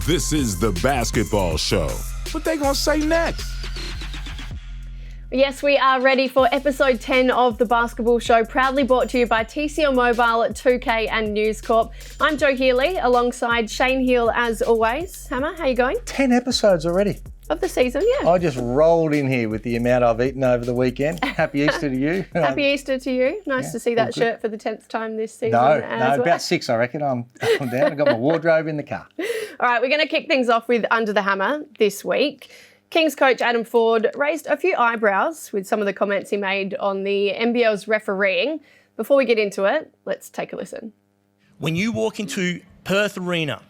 This is the basketball show. What they gonna say next? Yes, we are ready for episode 10 of the basketball show, proudly brought to you by TCL Mobile, 2K and News Corp. I'm Jo Healy, alongside Shane Heal as always. Hammer, how you going? 10 episodes already. Of the season, yeah. I just rolled in here with the amount I've eaten over the weekend. Happy Easter to you. Happy Easter to you. Nice to see that shirt for the 10th time this season. No, well. about 6 I reckon. I'm down. I've got my wardrobe in the car. All right, we're going to kick things off with Under the Hammer this week. Kings coach Adam Forde raised a few eyebrows with some of the comments he made on the NBL's refereeing. Before we get into it, let's take a listen. When you walk into Perth Arena,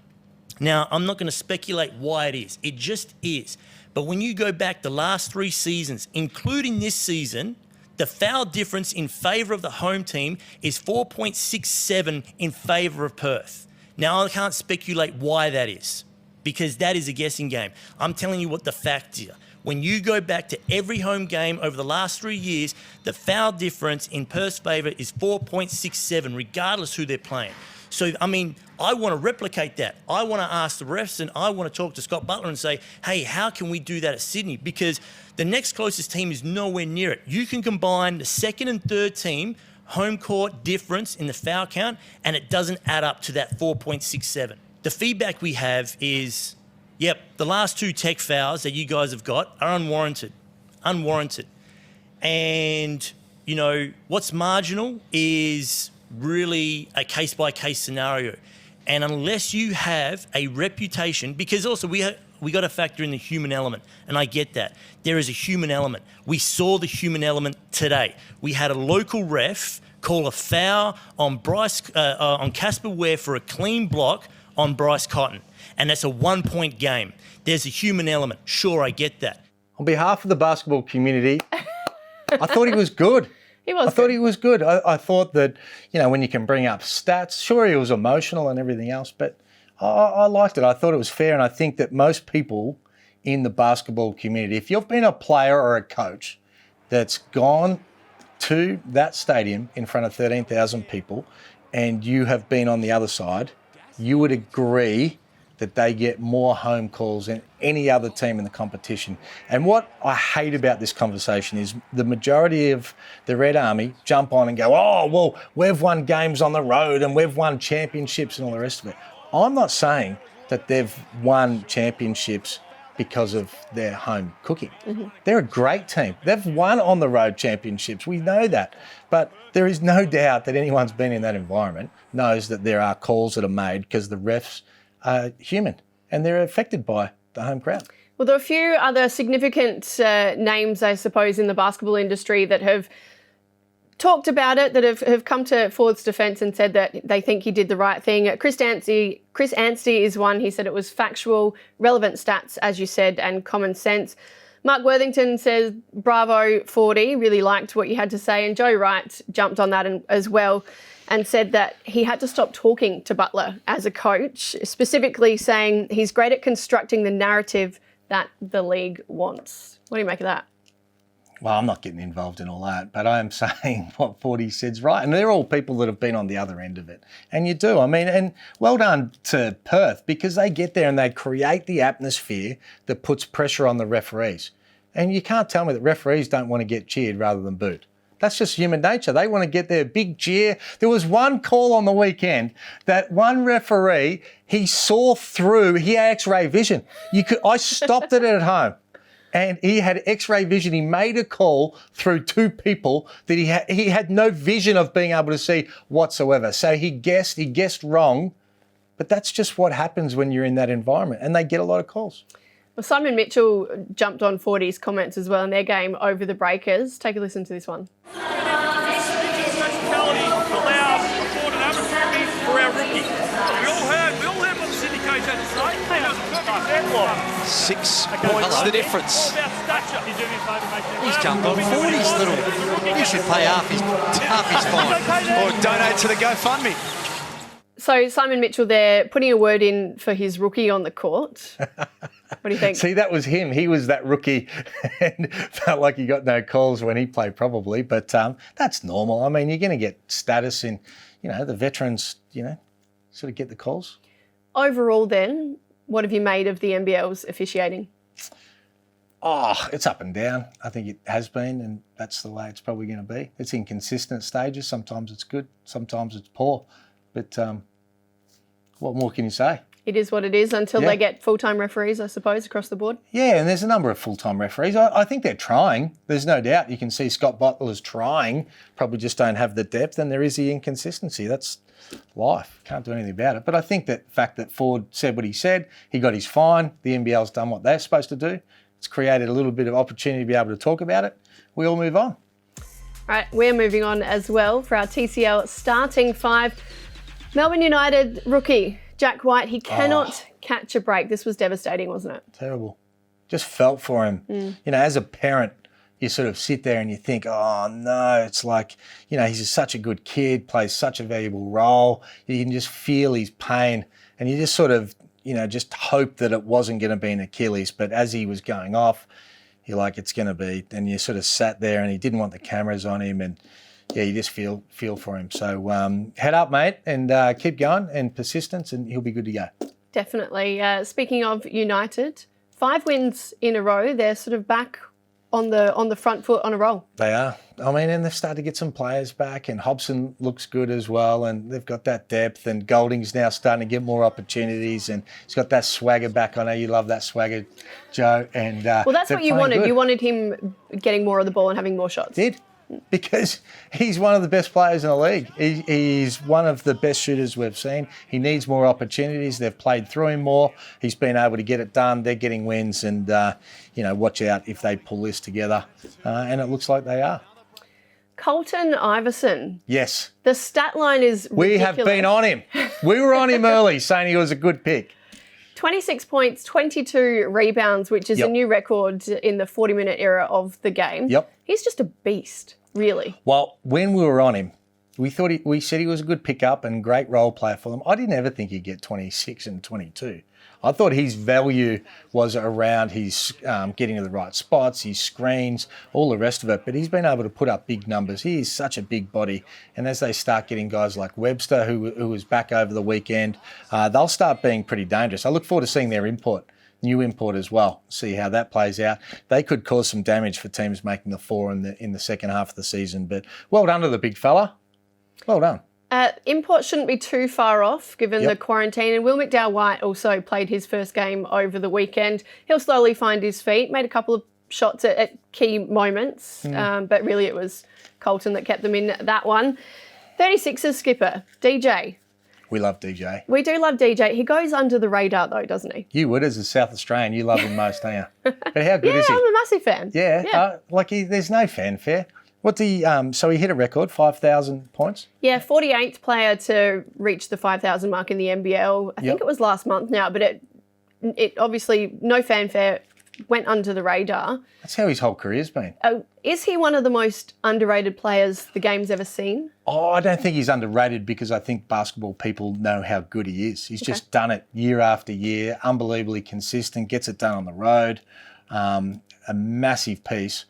now I'm not going to speculate why it is. It just is. But when you go back the last 3 seasons, including this season, the foul difference in favour of the home team is 4.67 in favour of Perth. Now I can't speculate why that is, because that is a guessing game. I'm telling you what the facts are. When you go back to every home game over the last 3 years, the foul difference in Perth's favour is 4.67, regardless who they're playing. So, I mean, I want to replicate that. I want to ask the refs and I want to talk to Scott Butler and say, hey, how can we do that at Sydney? Because the next closest team is nowhere near it. You can combine the second and third team home court difference in the foul count and it doesn't add up to that 4.67. The feedback we have is, yep, the last 2 tech fouls that you guys have got are unwarranted. And, you know, what's marginal is really a case-by-case scenario. And unless you have a reputation, because also we got to factor in the human element, and I get that. There is a human element. We saw the human element today. We had a local ref call a foul on Casper Ware for a clean block on Bryce Cotton, and that's a 1-point game. There's a human element. Sure, I get that. On behalf of the basketball community, I thought he was good. I thought he was good. I thought that, you know, when you can bring up stats, sure, he was emotional and everything else, but I liked it. I thought it was fair, and I think that most people in the basketball community, if you've been a player or a coach that's gone to that stadium in front of 13,000 people and you have been on the other side, you would agree that they get more home calls than any other team in the competition. And what I hate about this conversation is the majority of the Red Army jump on and go, oh, well, we've won games on the road and we've won championships and all the rest of it. I'm not saying that they've won championships because of their home cooking. Mm-hmm. They're a great team. They've won on the road championships. We know that. But there is no doubt that anyone's been in that environment knows that there are calls that are made because the refs are human and they're affected by the home crowd. Well, there are a few other significant names, I suppose, in the basketball industry that have talked about it, that have come to Forde's defence and said that they think he did the right thing. Chris Anstey is one. He said it was factual, relevant stats, as you said, and common sense. Mark Worthington says, bravo, Forde, really liked what you had to say. And Joe Wright jumped on that as well and said that he had to stop talking to Butler as a coach, specifically saying he's great at constructing the narrative that the league wants. What do you make of that? Well, I'm not getting involved in all that, but I am saying what Forde said's right. And they're all people that have been on the other end of it. And you do. I mean, and well done to Perth because they get there and they create the atmosphere that puts pressure on the referees. And you can't tell me that referees don't want to get cheered rather than booed. That's just human nature. They want to get their big cheer. There was one call on the weekend that one referee, he saw through, he had X-ray vision. I stopped it at home. And he had X-ray vision. He made a call through 2 people that he had no vision of being able to see whatsoever. So he guessed wrong. But that's just what happens when you're in that environment. And they get a lot of calls. Well, Simon Mitchell jumped on Forde's comments as well in their game over the Breakers. Take a listen to this one. Six points the difference. He's jumped on 40's little. He should pay half his fine or donate to the GoFundMe. So Simon Mitchell there putting a word in for his rookie on the court. What do you think? See, that was him. He was that rookie and felt like he got no calls when he played probably. But that's normal. I mean, you're going to get status in, the veterans, sort of get the calls. Overall then, What have you made of the NBL's officiating? Oh, it's up and down. I think it has been, and that's the way it's probably going to be. It's inconsistent stages. Sometimes it's good, sometimes it's poor. But what more can you say? It is what it is until they get full-time referees, I suppose, across the board. Yeah, and there's a number of full-time referees. I think they're trying. There's no doubt. You can see Scott Butler's trying, probably just don't have the depth, and there is the inconsistency. That's life. Can't do anything about it. But I think that fact that Forde said what he said, he got his fine, the NBL's done what they're supposed to do. It's created a little bit of opportunity to be able to talk about it. We all move on. Right, we're moving on as well for our TCL starting five. Melbourne United rookie, Jack White, he cannot catch a break. This was devastating, wasn't it? Terrible. Just felt for him. You know, as a parent, you sort of sit there and you think, oh no, it's like, you know, he's such a good kid, plays such a valuable role. You can just feel his pain and you just sort of, you know, just hope that it wasn't going to be an Achilles. But as he was going off, you're like, it's going to be. And you sort of sat there and he didn't want the cameras on him. And yeah, you just feel for him. So head up, mate, and keep going and persistence and he'll be good to go. Definitely. Speaking of United, 5 wins in a row. They're sort of back on the front foot on a roll. They are. I mean, and they've started to get some players back, and Hobson looks good as well, and they've got that depth, and Golding's now starting to get more opportunities, and he's got that swagger back. I know you love that swagger, Joe. And well, that's what you wanted. Good. You wanted him getting more of the ball and having more shots. Did. Because he's one of the best players in the league. He's one of the best shooters we've seen. He needs more opportunities. They've played through him more. He's been able to get it done. They're getting wins, and you know, watch out if they pull this together. And it looks like they are. Colton Iverson. Yes. The stat line is ridiculous. We have been on him. We were on him early, saying he was a good pick. 26 points, 22 rebounds, which is a new record in the 40-minute era of the game. Yep. He's just a beast, really. Well, when we were on him, we said he was a good pickup and great role player for them. I didn't ever think he'd get 26 and 22. I thought his value was around his getting to the right spots, his screens, all the rest of it. But he's been able to put up big numbers. He is such a big body. And as they start getting guys like Webster, who was back over the weekend, they'll start being pretty dangerous. I look forward to seeing their new import as well, see how that plays out. They could cause some damage for teams making the 4 in the second half of the season. But well done to the big fella. Well done. Import shouldn't be too far off given the quarantine. And Will McDowell-White also played his first game over the weekend. He'll slowly find his feet, made a couple of shots at key moments, but really it was Colton that kept them in that one. 36ers skipper, DJ. We love DJ. We do love DJ. He goes under the radar though, doesn't he? You would, as a South Australian, you love him most, don't you? But how good is he? Yeah, I'm a massive fan. Yeah. There's no fanfare. So he hit a record, 5,000 points? Yeah, 48th player to reach the 5,000 mark in the NBL. I think it was last month now, but it obviously, no fanfare, went under the radar. That's how his whole career's been. Is he one of the most underrated players the game's ever seen? Oh, I don't think he's underrated because I think basketball people know how good he is. He's just done it year after year, unbelievably consistent, gets it done on the road, a massive piece.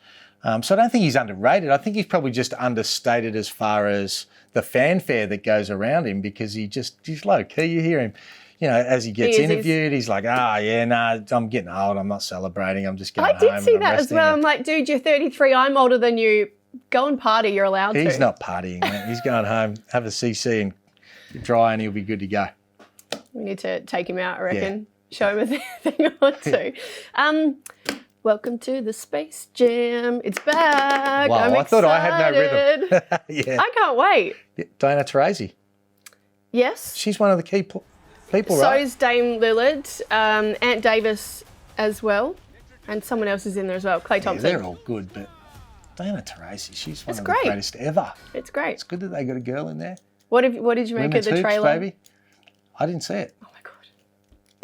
So I don't think he's underrated. I think he's probably just understated as far as the fanfare that goes around him because he's low key. You hear him, you know, as he gets interviewed, he's like, I'm getting old. I'm not celebrating. I'm just going home. I did see that as well. I'm like, dude, you're 33. I'm older than you. Go and party. You're allowed to. He's not partying, man. He's going home, have a CC and dry and he'll be good to go. We need to take him out, I reckon. Yeah. Show him a thing or two. Welcome to the Space Jam. It's back. Wow, I'm I thought I had no rhythm. Yeah. I can't wait. Diana Taurasi. Yes. She's one of the key people, right? So's Dame Lillard, Ant Davis as well, and someone else is in there as well, Klay Thompson. They're all good, but Diana Taurasi, she's one of the greatest ever. It's great. It's good that they got a girl in there. What did you make of the trailer? Baby. I didn't see it.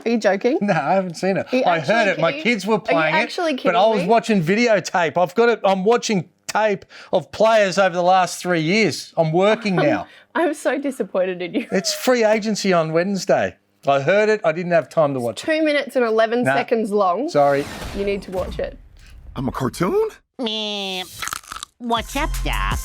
Are you joking? No, I haven't seen it. I heard it. My kids were playing it, but I was watching videotape. I've got it. I'm watching tape of players over the last 3 years. I'm working now. I'm so disappointed in you. It's free agency on Wednesday. I heard it. I didn't have time to watch it. 2 minutes and 11 seconds long. Sorry. You need to watch it. I'm a cartoon? Meh. What's up, Doc?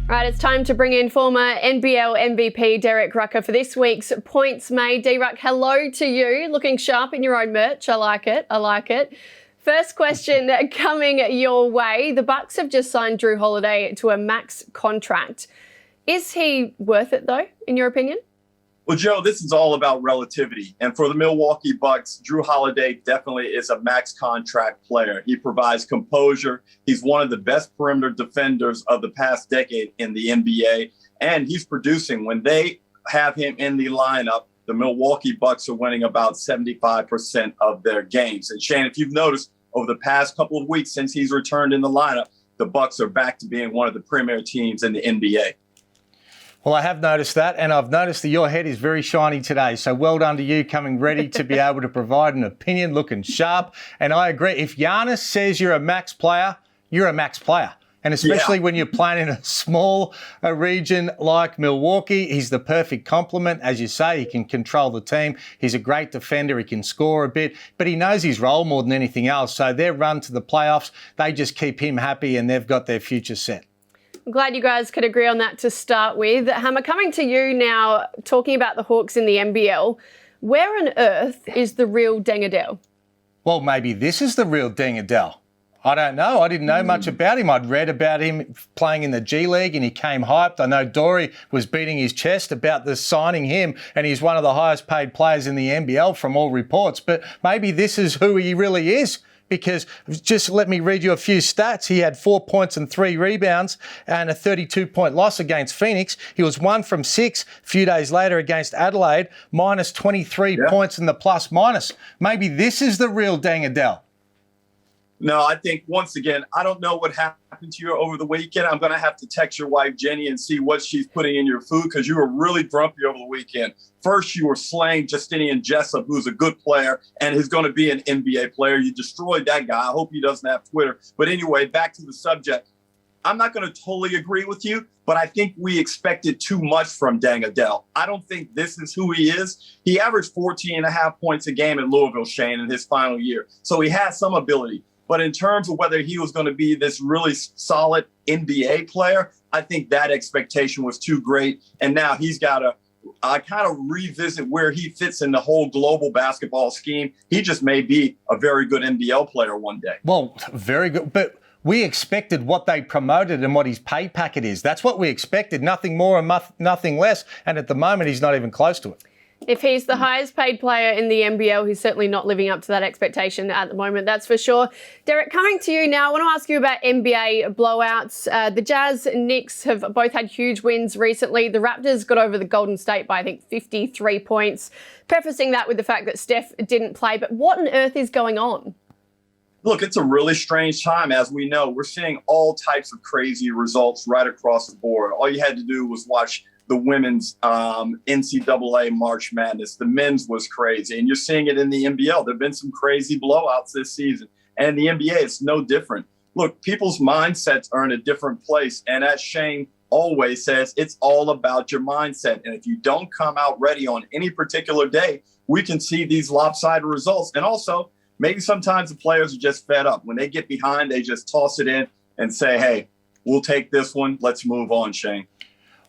Right, it's time to bring in former NBL MVP Derek Rucker for this week's Points Made. D-Ruck, hello to you. Looking sharp in your own merch. I like it. First question coming your way. The Bucks have just signed Drew Holiday to a max contract. Is he worth it, though, in your opinion? Well, Joe, this is all about relativity. And for the Milwaukee Bucks, Drew Holiday definitely is a max contract player. He provides composure. He's one of the best perimeter defenders of the past decade in the NBA. And he's producing. When they have him in the lineup, the Milwaukee Bucks are winning about 75% of their games. And Shane, if you've noticed over the past couple of weeks since he's returned in the lineup, the Bucks are back to being one of the premier teams in the NBA. Well, I have noticed that, and I've noticed that your head is very shiny today. So well done to you, coming ready to be able to provide an opinion, looking sharp. And I agree. If Giannis says you're a max player, you're a max player. And especially when you're playing in a small region like Milwaukee, he's the perfect complement. As you say, he can control the team. He's a great defender. He can score a bit, but he knows his role more than anything else. So their run to the playoffs, they just keep him happy and they've got their future set. I'm glad you guys could agree on that to start with. Hammer, coming to you now, talking about the Hawks in the NBL, where on earth is the real Deng Adele? Well, maybe this is the real Deng Adele. I don't know. I didn't know much about him. I'd read about him playing in the G League and he came hyped. I know Dory was beating his chest about the signing him, and he's one of the highest paid players in the NBL from all reports. But maybe this is who he really is. Because just let me read you a few stats. He had 4 points and 3 rebounds and a 32-point loss against Phoenix. He was 1 from 6 a few days later against Adelaide, minus 23 points in the plus minus. Maybe this is the real Deng Adele. No, I think, once again, I don't know what happened to you over the weekend. I'm going to have to text your wife, Jenny, and see what she's putting in your food, because you were really grumpy over the weekend. First, you were slaying Justinian Jessup, who's a good player and is going to be an NBA player. You destroyed that guy. I hope he doesn't have Twitter. But anyway, back to the subject. I'm not going to totally agree with you, but I think we expected too much from Deng Adele. I don't think this is who he is. He averaged 14.5 points a game at Louisville, Shane, in his final year. So he has some ability. But in terms of whether he was going to be this really solid NBA player, I think that expectation was too great. And now he's got to kind of revisit where he fits in the whole global basketball scheme. He just may be a very good NBL player one day. Well, very good. But we expected what they promoted and what his pay packet is. That's what we expected. Nothing more and nothing less. And at the moment, he's not even close to it. If he's the highest paid player in the NBL, he's certainly not living up to that expectation at the moment, that's for sure. Derek, coming to you now, I want to ask you about NBA blowouts. The Jazz and Knicks have both had huge wins recently. The Raptors got over the Golden State by, I think, 53 points, prefacing that with the fact that Steph didn't play. But what on earth is going on? Look, it's a really strange time. As we know, we're seeing all types of crazy results right across the board. All you had to do was watch the women's NCAA March Madness. The men's was crazy. And you're seeing it in the NBL. There have been some crazy blowouts this season. And the NBA, it's no different. Look, people's mindsets are in a different place. And as Shane always says, it's all about your mindset. And if you don't come out ready on any particular day, we can see these lopsided results. And also, maybe sometimes the players are just fed up. When they get behind, they just toss it in and say, hey, we'll take this one. Let's move on, Shane.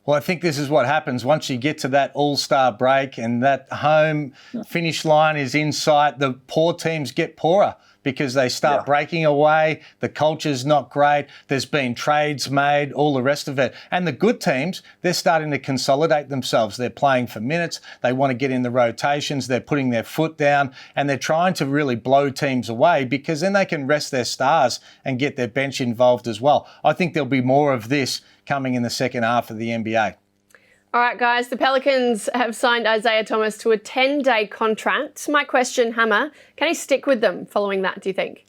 Well, I think this is what happens once you get to that all-star break and that home finish line is in sight. The poor teams get poorer because they start breaking away. The culture's not great. There's been trades made, all the rest of it. And the good teams, they're starting to consolidate themselves. They're playing for minutes. They want to get in the rotations. They're putting their foot down and they're trying to really blow teams away because then they can rest their stars and get their bench involved as well. I think there'll be more of this coming in the second half of the NBA. All right, guys, the Pelicans have signed Isaiah Thomas to a 10-day contract. My question, Hammer, can he stick with them following that, do you think?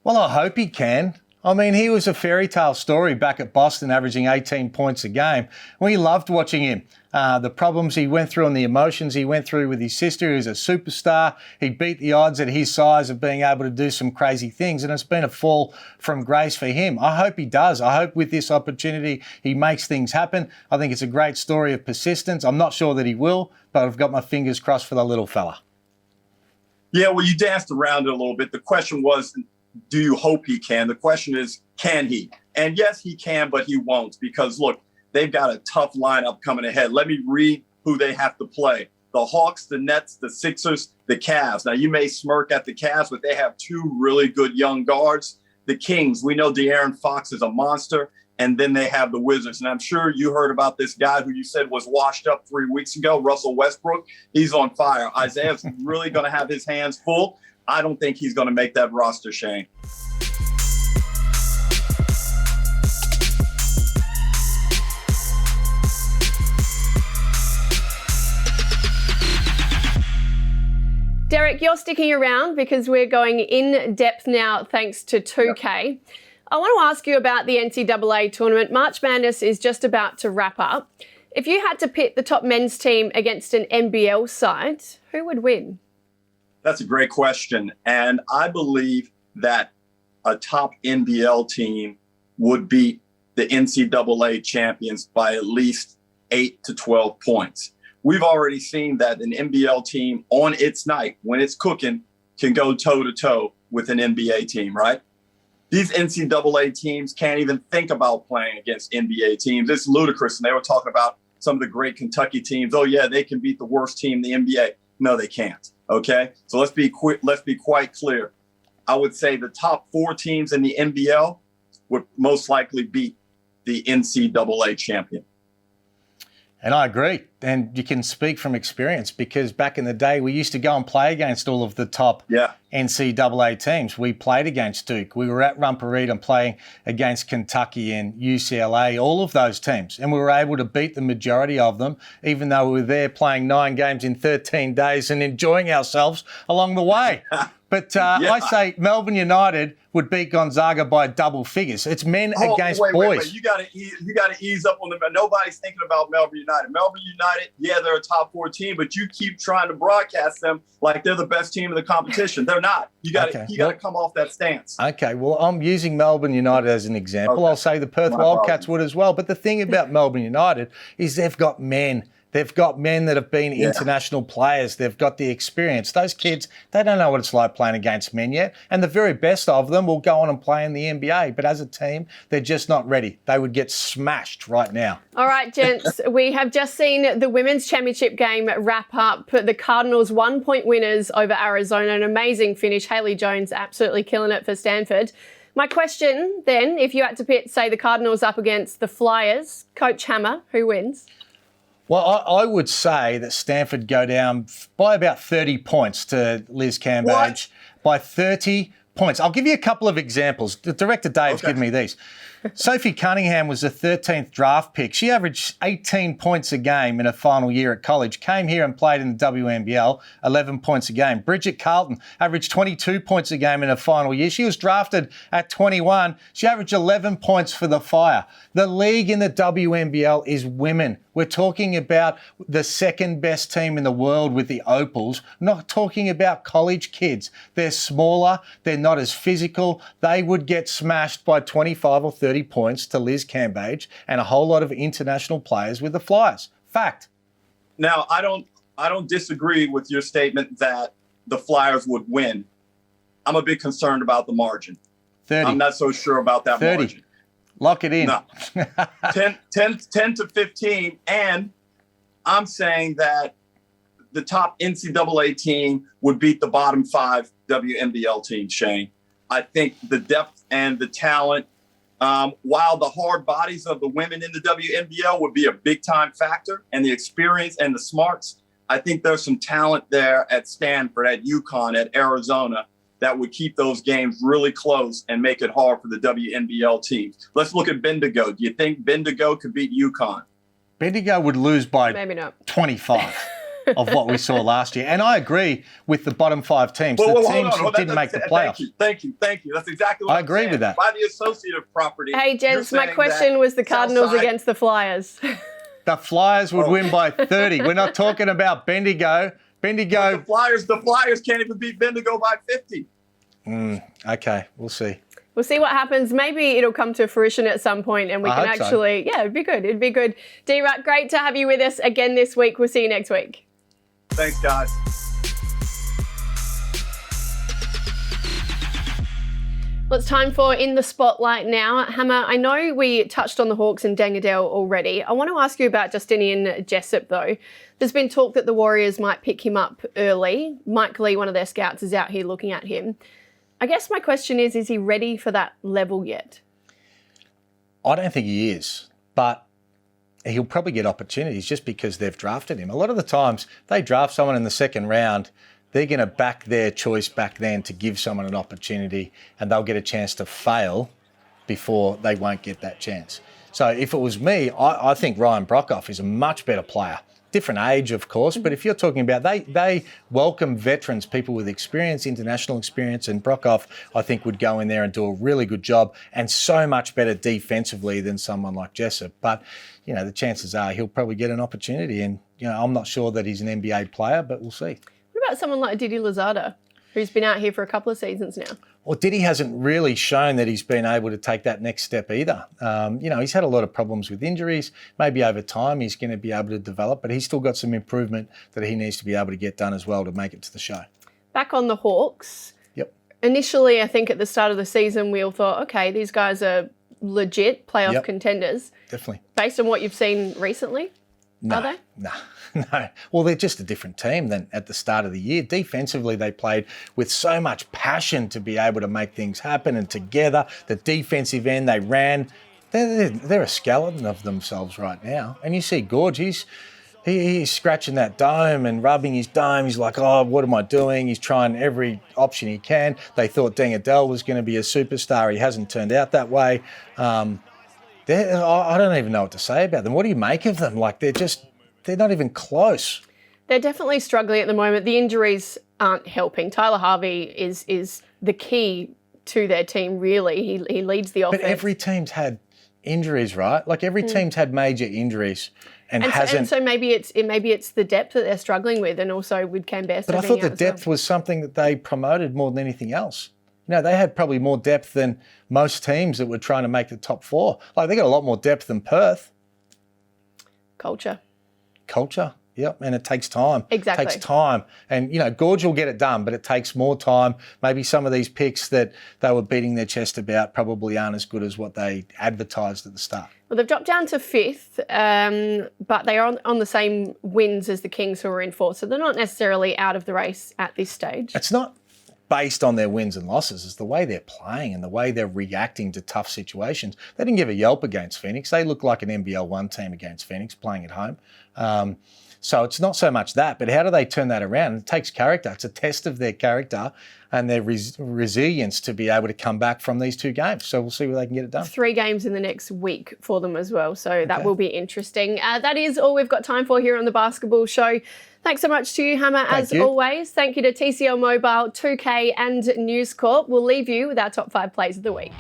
Well, I hope he can. I mean, he was a fairy tale story back at Boston, averaging 18 points a game. We loved watching him. The problems he went through and the emotions he went through with his sister, who's a superstar. He beat the odds at his size of being able to do some crazy things, and it's been a fall from grace for him. I hope he does. I hope with this opportunity he makes things happen. I think it's a great story of persistence. I'm not sure that he will, but I've got my fingers crossed for the little fella. Yeah, well, you danced around it a little bit. The question was, do you hope he can? The question is, can he? And yes, he can, but he won't. Because, look, they've got a tough lineup coming ahead. Let me read who they have to play. The Hawks, the Nets, the Sixers, the Cavs. Now, you may smirk at the Cavs, but they have 2 really good young guards. The Kings, we know De'Aaron Fox is a monster. And then they have the Wizards. And I'm sure you heard about this guy who you said was washed up 3 weeks ago, Russell Westbrook. He's on fire. Isaiah's really going to have his hands full. I don't think he's going to make that roster, Shane. Derek, you're sticking around because we're going in depth now thanks to 2K. Yep. I want to ask you about the NCAA tournament. March Madness is just about to wrap up. If you had to pit the top men's team against an NBL side, who would win? That's a great question. And I believe that a top NBL team would beat the NCAA champions by at least 8 to 12 points. We've already seen that an NBL team on its night, when it's cooking, can go toe-to-toe with an NBA team, right? These NCAA teams can't even think about playing against NBA teams. It's ludicrous. And they were talking about some of the great Kentucky teams. Oh, yeah, they can beat the worst team in the NBA. No, they can't. Okay? So let's be quite clear. I would say the top 4 teams in the NBL would most likely beat the NCAA champion. And I agree. And you can speak from experience because back in the day, we used to go and play against all of the top NCAA teams. We played against Duke. We were at Rumparita playing against Kentucky and UCLA, all of those teams. And we were able to beat the majority of them, even though we were there playing 9 games in 13 days and enjoying ourselves along the way. But I say Melbourne United would beat Gonzaga by double figures. It's men against boys. Wait. You got to ease up on them. Nobody's thinking about Melbourne United. Melbourne United, yeah, they're a top 4 team, but you keep trying to broadcast them like they're the best team in the competition. They're not. You got to come off that stance. Okay, well, I'm using Melbourne United as an example. Okay. I'll say the Perth Wildcats would as well. But the thing about Melbourne United is they've got men. They've got men that have been international players. They've got the experience. Those kids, they don't know what it's like playing against men yet. And the very best of them will go on and play in the NBA. But as a team, they're just not ready. They would get smashed right now. All right, gents, we have just seen the women's championship game wrap up. The Cardinals 1-point winners over Arizona. An amazing finish. Haley Jones absolutely killing it for Stanford. My question then, if you had to pit, say, the Cardinals up against the Flyers, Coach Hammer, who wins? Well, I would say that Stanford go down by about 30 points to Liz Cambage. By 30 points. I'll give you a couple of examples. The director Dave's given me these. Sophie Cunningham was the 13th draft pick. She averaged 18 points a game in her final year at college, came here and played in the WNBL, 11 points a game. Bridget Carlton averaged 22 points a game in her final year. She was drafted at 21. She averaged 11 points for the Fire. The league in the WNBL is women. We're talking about the second best team in the world with the Opals, not talking about college kids. They're smaller, they're not as physical. They would get smashed by 25 or 30 points to Liz Cambage and a whole lot of international players with the Flyers. Fact. Now, I don't disagree with your statement that the Flyers would win. I'm a bit concerned about the margin. 30. I'm not so sure about that 30. margin. Lock it in. No. 10 to 15. And I'm saying that the top NCAA team would beat the bottom 5 WNBL teams, Shane. I think the depth and the talent, while the hard bodies of the women in the WNBL would be a big-time factor, and the experience and the smarts, I think there's some talent there at Stanford, at UConn, at Arizona, that would keep those games really close and make it hard for the WNBL teams. Let's look at Bendigo. Do you think Bendigo could beat UConn? Bendigo would lose by maybe not 25 of what we saw last year. And I agree with the bottom 5 teams. The teams that didn't make the playoffs. Thank you. That's exactly what I agree with that. By the associative property. Hey, gents, my question was the Cardinals against the Flyers. The Flyers would win by 30. We're not talking about Bendigo. Bendigo. The Flyers can't even beat Bendigo by 50. Okay, we'll see. We'll see what happens. Maybe it'll come to fruition at some point and we can actually, it'd be good. It'd be good. D-Ruck, great to have you with us again this week. We'll see you next week. Thanks, guys. Well, it's time for In the Spotlight now. Hammer, I know we touched on the Hawks and Dangadell already. I want to ask you about Justinian Jessup, though. There's been talk that the Warriors might pick him up early. Mike Lee, one of their scouts, is out here looking at him. I guess my question is he ready for that level yet? I don't think he is, but he'll probably get opportunities just because they've drafted him. A lot of the times they draft someone in the second round, they're going to back their choice back then to give someone an opportunity, and they'll get a chance to fail before they won't get that chance. So if it was me, I think Ryan Broekhoff is a much better player. Different age, of course, but if you're talking about they welcome veterans, people with experience, international experience, and Broekhoff, I think, would go in there and do a really good job and so much better defensively than someone like Jessup. But, you know, the chances are he'll probably get an opportunity, and, you know, I'm not sure that he's an NBA player, but we'll see. What about someone like Didi Lozada, who's been out here for a couple of seasons now? Well, Didi hasn't really shown that he's been able to take that next step either. You know, he's had a lot of problems with injuries. Maybe over time he's going to be able to develop, but he's still got some improvement that he needs to be able to get done as well to make it to the show. Back on the Hawks. Yep. Initially, I think at the start of the season, we all thought, okay, these guys are legit playoff contenders. Definitely. Based on what you've seen recently? No, are they? No. Well, they're just a different team than at the start of the year. Defensively, they played with so much passion to be able to make things happen, and together, the defensive end, they ran. They're a skeleton of themselves right now. And you see Gorge, he's scratching that dome and rubbing his dome. He's like, oh, what am I doing? He's trying every option he can. They thought Dangadell was going to be a superstar. He hasn't turned out that way. I don't even know what to say about them. What do you make of them? Like, they're not even close. They're definitely struggling at the moment. The injuries aren't helping. Tyler Harvey is the key to their team, really. He leads the offense. But every team's had injuries, right? Like, every team's had major injuries and hasn't. And so maybe it's the depth that they're struggling with, and also with Cam Bairstow. But I thought the depth was something that they promoted more than anything else. You know, they had probably more depth than most teams that were trying to make the top four. Like, they got a lot more depth than Perth. Culture, yep, and it takes time. Exactly. It takes time. And, you know, Gorge will get it done, but it takes more time. Maybe some of these picks that they were beating their chest about probably aren't as good as what they advertised at the start. Well, they've dropped down to 5th, but they are on the same wins as the Kings, who are in 4th, so they're not necessarily out of the race at this stage. It's not based on their wins and losses. It's the way they're playing and the way they're reacting to tough situations. They didn't give a yelp against Phoenix. They look like an NBL 1 team against Phoenix playing at home. So it's not so much that, but how do they turn that around? It takes character. It's a test of their character and their resilience to be able to come back from these 2 games. So we'll see where they can get it done. 3 games in the next week for them as well. So that will be interesting. That is all we've got time for here on the Basketball Show. Thanks so much to you, Hammer, as always. Thank you to TCL Mobile, 2K and News Corp. We'll leave you with our top 5 plays of the week.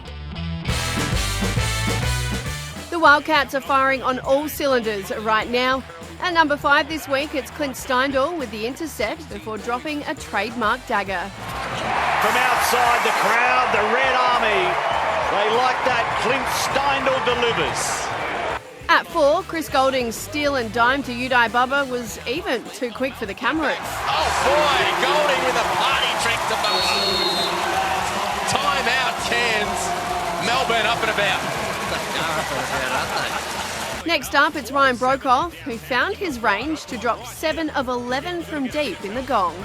The Wildcats are firing on all cylinders right now. At number 5 this week, it's Clint Steindl with the intercept before dropping a trademark dagger. From outside the crowd, the Red Army, they like that. Clint Steindl delivers. At 4, Chris Goulding's steal and dime to Udai Bubba was even too quick for the cameras. Oh boy, Goulding with a party trick to Bubba. Time out, Cairns. Melbourne up and about. Next up, it's Ryan Broekhoff, who found his range to drop 7 of 11 from deep in the gong.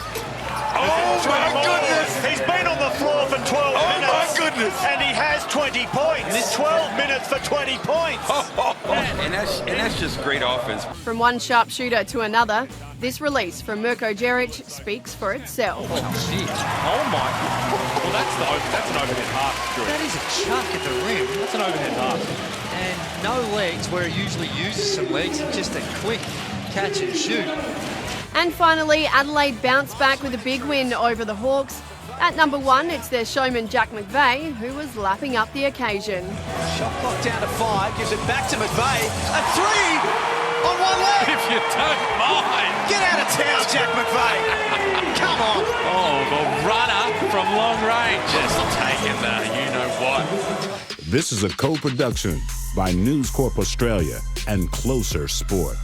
Oh my goodness! He's been on the floor for 12 minutes. Oh my goodness! And he has 20 points. 12 minutes for 20 points. And that's just great offense. From one sharpshooter to another, this release from Mirko Jeric speaks for itself. Oh, shit. Oh my. Well, that's an overhead pass, Drew. That is a chuck at the rim. That's an overhead pass. And no legs, where he usually uses some legs, and just a quick catch and shoot. And finally, Adelaide bounced back with a big win over the Hawks. At number 1, it's their showman Jack McVeigh, who was lapping up the occasion. Shot clock down to 5, gives it back to McVeigh. A 3 on one leg. If you don't mind. Get out of town, Jack McVeigh. Come on. Oh, the runner from long range. Just taking the you-know-what. This is a co-production by News Corp Australia and Closer Sport.